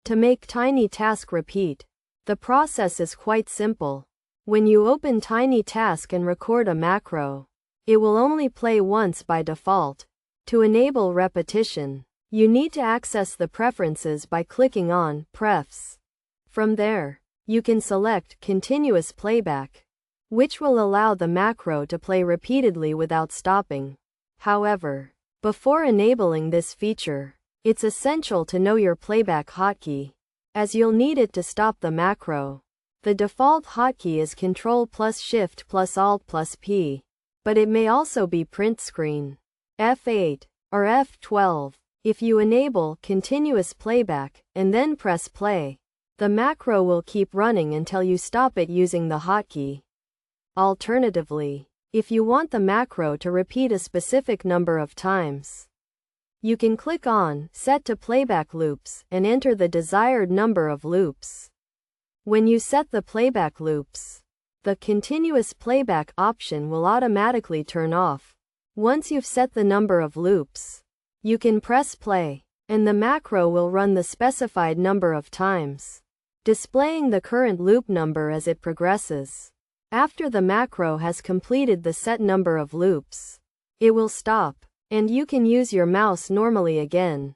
To make Tiny Task repeat, the process is quite simple. When you open Tiny Task and record a macro, it will only play once by default. To enable repetition, you need to access the preferences by clicking on Prefs. From there, you can select Continuous Playback, which will allow the macro to play repeatedly without stopping. However, before enabling this feature, it's essential to know your playback hotkey, as you'll need it to stop the macro. The default hotkey is Ctrl plus Shift plus Alt plus P, but it may also be print screen, F8, or F12. If you enable continuous playback and then press play, the macro will keep running until you stop it using the hotkey. Alternatively, if you want the macro to repeat a specific number of times, you can click on Set to Playback Loops and enter the desired number of loops. When you set the playback loops, the continuous playback option will automatically turn off. Once you've set the number of loops, you can press play, and the macro will run the specified number of times, displaying the current loop number as it progresses. After the macro has completed the set number of loops, it will stop, and you can use your mouse normally again.